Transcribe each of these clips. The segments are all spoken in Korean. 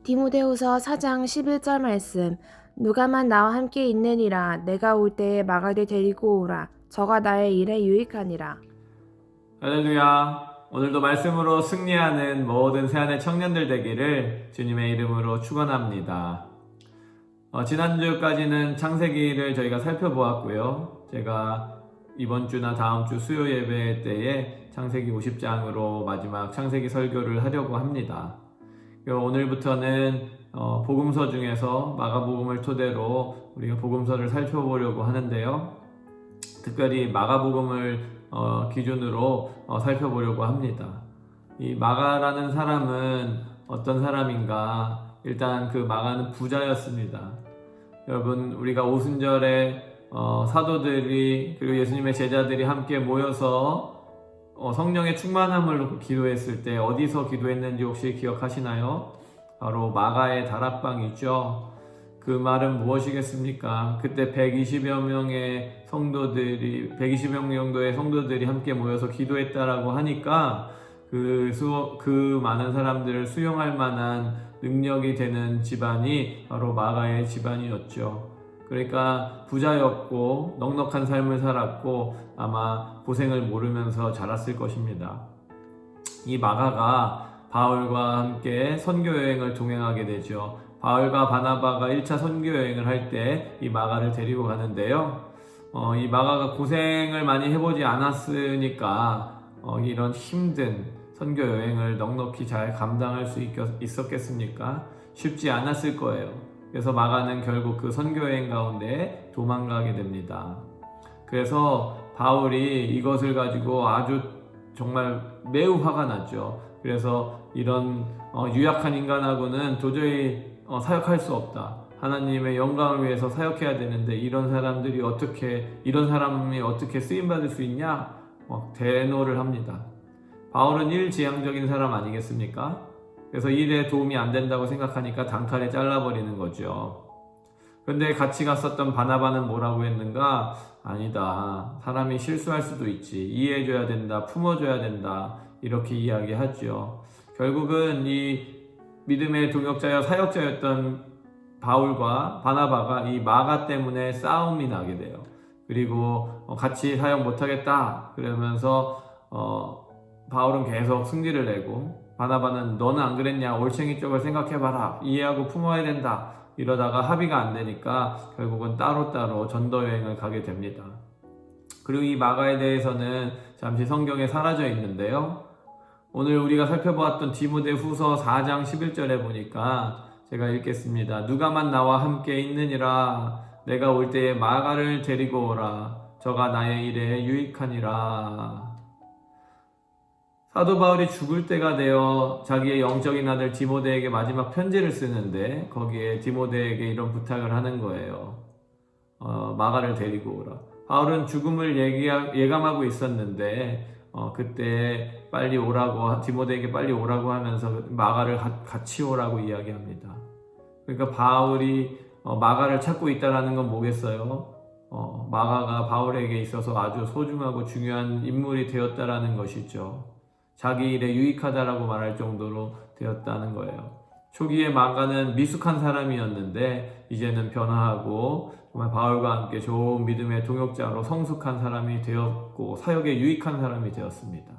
디모데후서 4장 11절 말씀. 누가만 나와 함께 있느니라. 내가 올 때에 마가를 데리고 오라. 저가 나의 일에 유익하니라. 할렐루야. 오늘도 말씀으로 승리하는 모든 새하늘 청년들 되기를 주님의 이름으로 축원합니다. 지난주까지는 창세기를 저희가 살펴보았고요. 제가 이번 주나 다음 주 수요 예배 때에 창세기 50장으로 마지막 창세기 설교를 하려고 합니다. 오늘부터는 복음서 중에서 마가복음을 토대로 우리가 복음서를 살펴보려고 하는데요. 특별히 마가복음을 기준으로 살펴보려고 합니다. 이 마가라는 사람은 어떤 사람인가? 일단 그 마가는 부자였습니다. 여러분, 우리가 오순절에 사도들이 그리고 예수님의 제자들이 함께 모여서 성령의 충만함을 놓고 기도했을 때 어디서 기도했는지 혹시 기억하시나요? 바로 마가의 다락방이죠. 그 말은 무엇이겠습니까? 그때 120여 명의 성도들이 120명 정도의 성도들이 함께 모여서 기도했다라고 하니까 그 많은 사람들을 수용할 만한 능력이 되는 집안이 바로 마가의 집안이었죠. 그러니까 부자였고 넉넉한 삶을 살았고 아마 고생을 모르면서 자랐을 것입니다. 이 마가가 바울과 함께 선교여행을 동행하게 되죠. 바울과 바나바가 1차 선교여행을 할 때 이 마가를 데리고 가는데요. 이 마가가 고생을 많이 해보지 않았으니까 이런 힘든 선교여행을 넉넉히 잘 감당할 수 있었겠습니까? 쉽지 않았을 거예요. 그래서 마가는 결국 그 선교여행 가운데 도망가게 됩니다. 그래서 바울이 이것을 가지고 아주 정말 매우 화가 났죠. 그래서 이런 유약한 인간하고는 도저히 사역할 수 없다. 하나님의 영광을 위해서 사역해야 되는데 이런 사람이 어떻게 쓰임받을 수 있냐? 대노를 합니다. 바울은 일지향적인 사람 아니겠습니까? 그래서 일에 도움이 안 된다고 생각하니까 단칼에 잘라버리는 거죠. 그런데 같이 갔었던 바나바는 뭐라고 했는가? 아니다. 사람이 실수할 수도 있지. 이해해줘야 된다. 품어줘야 된다. 이렇게 이야기하죠. 결국은 이 믿음의 동역자여 사역자였던 바울과 바나바가 이 마가 때문에 싸움이 나게 돼요. 그리고 같이 사역 못하겠다. 그러면서 바울은 계속 승리를 내고 바나바는 너는 안 그랬냐? 올챙이 쪽을 생각해봐라. 이해하고 품어야 된다. 이러다가 합의가 안 되니까 결국은 따로따로 전도여행을 가게 됩니다. 그리고 이 마가에 대해서는 잠시 성경에 사라져 있는데요. 오늘 우리가 살펴보았던 디모데후서 4장 11절에 보니까 제가 읽겠습니다. 누가만 나와 함께 있느니라. 내가 올 때에 마가를 데리고 오라. 저가 나의 일에 유익하니라. 사도 바울이 죽을 때가 되어 자기의 영적인 아들 디모데에게 마지막 편지를 쓰는데 거기에 디모데에게 이런 부탁을 하는 거예요. 마가를 데리고 오라. 바울은 죽음을 예감하고 있었는데 그때 빨리 오라고 디모데에게 빨리 오라고 하면서 마가를 같이 오라고 이야기합니다. 그러니까 바울이 마가를 찾고 있다는 건 뭐겠어요? 마가가 바울에게 있어서 아주 소중하고 중요한 인물이 되었다라는 것이죠. 자기 일에 유익하다라고 말할 정도로 되었다는 거예요. 초기에 마가는 미숙한 사람이었는데 이제는 변화하고 정말 바울과 함께 좋은 믿음의 동역자로 성숙한 사람이 되었고 사역에 유익한 사람이 되었습니다.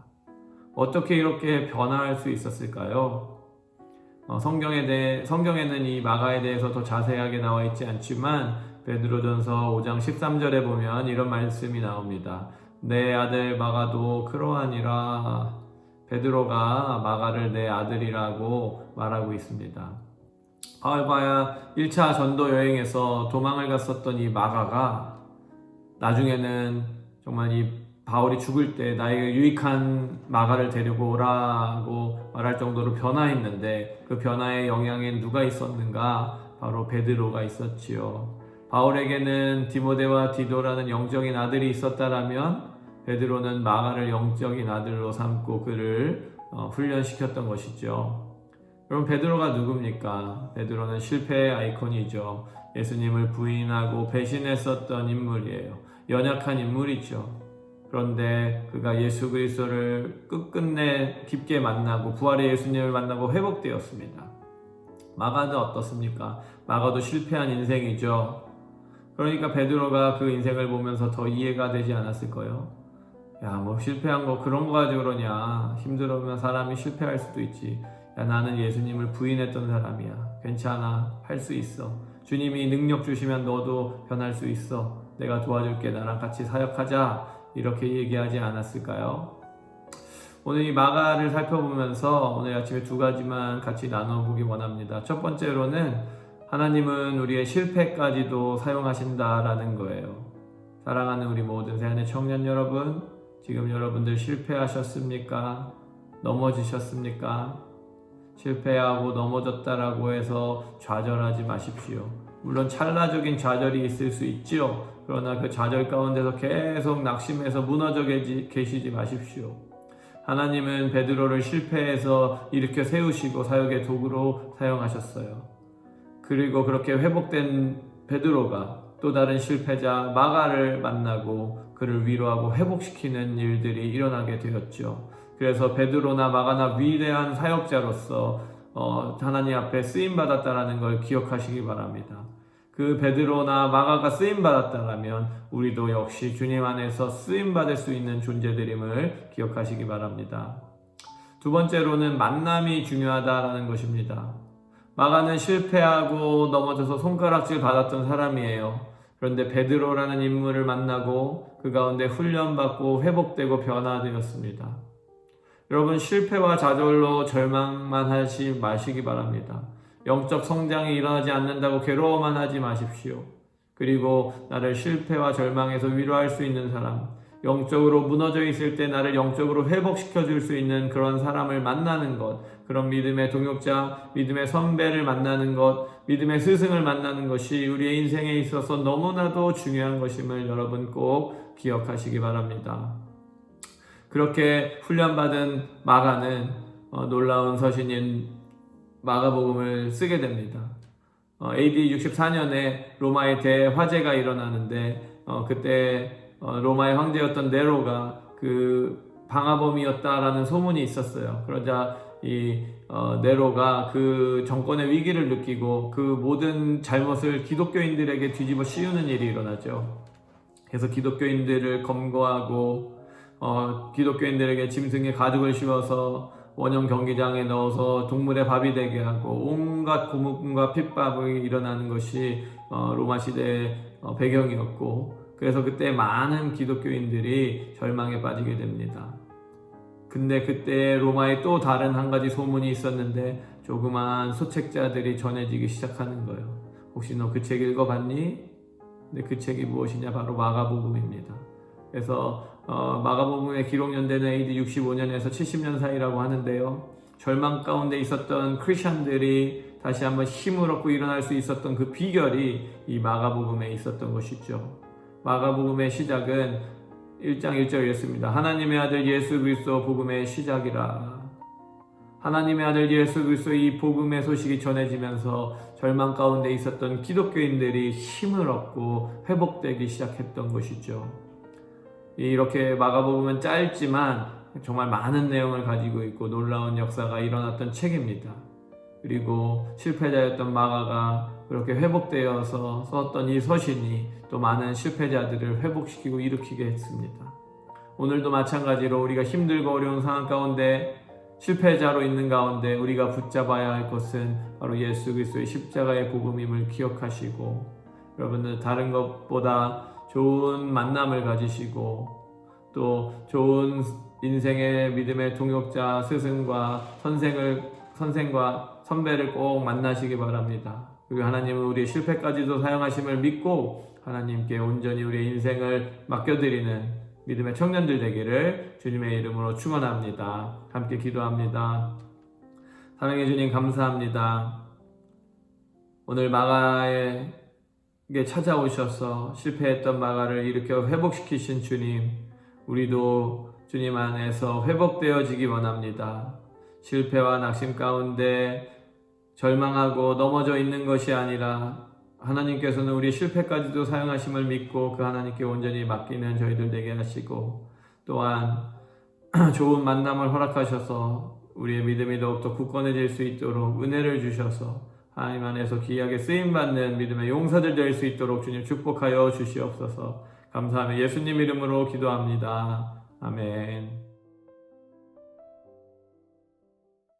어떻게 이렇게 변화할 수 있었을까요? 성경에는 이 마가에 대해서 더 자세하게 나와 있지 않지만 베드로전서 5장 13절에 보면 이런 말씀이 나옵니다. 내 아들 마가도 그러하니라. 베드로가 마가를 내 아들이라고 말하고 있습니다. 바울과 1차 전도 여행에서 도망을 갔었던 이 마가가 나중에는 정말 이 바울이 죽을 때 나에게 유익한 마가를 데리고 오라고 말할 정도로 변화했는데 그 변화의 영향에 누가 있었는가? 바로 베드로가 있었지요. 바울에게는 디모데와 디도라는 영적인 아들이 있었다라면 베드로는 마가를 영적인 아들로 삼고 그를 훈련시켰던 것이죠. 그럼 베드로가 누굽니까? 베드로는 실패의 아이콘이죠. 예수님을 부인하고 배신했었던 인물이에요. 연약한 인물이죠. 그런데 그가 예수 그리스도를 끝끝내 깊게 만나고 부활의 예수님을 만나고 회복되었습니다. 마가는 어떻습니까? 마가도 실패한 인생이죠. 그러니까 베드로가 그 인생을 보면서 더 이해가 되지 않았을까요? 야, 뭐 실패한 거 그런 거 가지고 그러냐. 힘들으면 사람이 실패할 수도 있지. 야, 나는 예수님을 부인했던 사람이야. 괜찮아. 할 수 있어. 주님이 능력 주시면 너도 변할 수 있어. 내가 도와줄게. 나랑 같이 사역하자. 이렇게 얘기하지 않았을까요? 오늘 이 마가를 살펴보면서 오늘 아침에 두 가지만 같이 나눠보기 원합니다. 첫 번째로는 하나님은 우리의 실패까지도 사용하신다라는 거예요. 사랑하는 우리 모든 새하늘 청년 여러분, 지금 여러분들 실패하셨습니까? 넘어지셨습니까? 실패하고 넘어졌다라고 해서 좌절하지 마십시오. 물론 찰나적인 좌절이 있을 수 있죠. 그러나 그 좌절 가운데서 계속 낙심해서 무너져 계시지 마십시오. 하나님은 베드로를 실패해서 일으켜 세우시고 사역의 도구로 사용하셨어요. 그리고 그렇게 회복된 베드로가 또 다른 실패자 마가를 만나고 그를 위로하고 회복시키는 일들이 일어나게 되었죠. 그래서 베드로나 마가나 위대한 사역자로서 하나님 앞에 쓰임받았다라는 걸 기억하시기 바랍니다. 그 베드로나 마가가 쓰임받았다라면 우리도 역시 주님 안에서 쓰임받을 수 있는 존재들임을 기억하시기 바랍니다. 두 번째로는 만남이 중요하다라는 것입니다. 마가는 실패하고 넘어져서 손가락질 받았던 사람이에요. 그런데 베드로라는 인물을 만나고 그 가운데 훈련받고 회복되고 변화되었습니다. 여러분, 실패와 좌절로 절망만 하지 마시기 바랍니다. 영적 성장이 일어나지 않는다고 괴로워만 하지 마십시오. 그리고 나를 실패와 절망에서 위로할 수 있는 사람, 영적으로 무너져 있을 때 나를 영적으로 회복시켜 줄 수 있는 그런 사람을 만나는 것, 그런 믿음의 동역자, 믿음의 선배를 만나는 것, 믿음의 스승을 만나는 것이 우리의 인생에 있어서 너무나도 중요한 것임을 여러분 꼭 기억하시기 바랍니다. 그렇게 훈련받은 마가는 놀라운 서신인 마가복음을 쓰게 됩니다. AD 64년에 로마의 대화재가 일어나는데 그때 로마의 황제였던 네로가 그 방화범이었다라는 소문이 있었어요. 그러자 이 네로가 그 정권의 위기를 느끼고 그 모든 잘못을 기독교인들에게 뒤집어 씌우는 일이 일어나죠. 그래서 기독교인들을 검거하고 기독교인들에게 짐승의 가죽을 씌워서 원형 경기장에 넣어서 동물의 밥이 되게 하고 온갖 고문과 핍박이 일어나는 것이 로마 시대의 배경이었고, 그래서 그때 많은 기독교인들이 절망에 빠지게 됩니다. 근데 그때 로마에 또 다른 한 가지 소문이 있었는데 조그만 소책자들이 전해지기 시작하는 거예요. 혹시 너 그 책 읽어봤니? 근데 그 책이 무엇이냐? 바로 마가복음입니다. 그래서 마가복음의 기록 연대는 AD 65년에서 70년 사이라고 하는데요. 절망 가운데 있었던 크리스천들이 다시 한번 힘을 얻고 일어날 수 있었던 그 비결이 이 마가복음에 있었던 것이죠. 마가복음의 시작은 1장 1절 이랬습니다. 하나님의 아들 예수 그리스도 복음의 시작이라. 하나님의 아들 예수 그리스도 이 복음의 소식이 전해지면서 절망 가운데 있었던 기독교인들이 힘을 얻고 회복되기 시작했던 것이죠. 이렇게 마가복음은 짧지만 정말 많은 내용을 가지고 있고 놀라운 역사가 일어났던 책입니다. 그리고 실패자였던 마가가 그렇게 회복되어서 썼던 이 서신이 또 많은 실패자들을 회복시키고 일으키게 했습니다. 오늘도 마찬가지로 우리가 힘들고 어려운 상황 가운데 실패자로 있는 가운데 우리가 붙잡아야 할 것은 바로 예수 그리스도의 십자가의 복음임을 기억하시고, 여러분들 다른 것보다 좋은 만남을 가지시고 또 좋은 인생의 믿음의 동역자 스승과 선생과 선배를 꼭 만나시기 바랍니다. 그리고 하나님은 우리의 실패까지도 사용하심을 믿고 하나님께 온전히 우리의 인생을 맡겨드리는 믿음의 청년들 되기를 주님의 이름으로 축원합니다. 함께 기도합니다. 사랑해 주님, 감사합니다. 오늘 마가에게 찾아오셔서 실패했던 마가를 일으켜 회복시키신 주님, 우리도 주님 안에서 회복되어지기 원합니다. 실패와 낙심 가운데 절망하고 넘어져 있는 것이 아니라 하나님께서는 우리 실패까지도 사용하심을 믿고 그 하나님께 온전히 맡기는 저희들 되게 하시고, 또한 좋은 만남을 허락하셔서 우리의 믿음이 더욱더 굳건해질 수 있도록 은혜를 주셔서 하나님 안에서 귀하게 쓰임받는 믿음의 용사들 될 수 있도록 주님 축복하여 주시옵소서. 감사하며 예수님 이름으로 기도합니다. 아멘.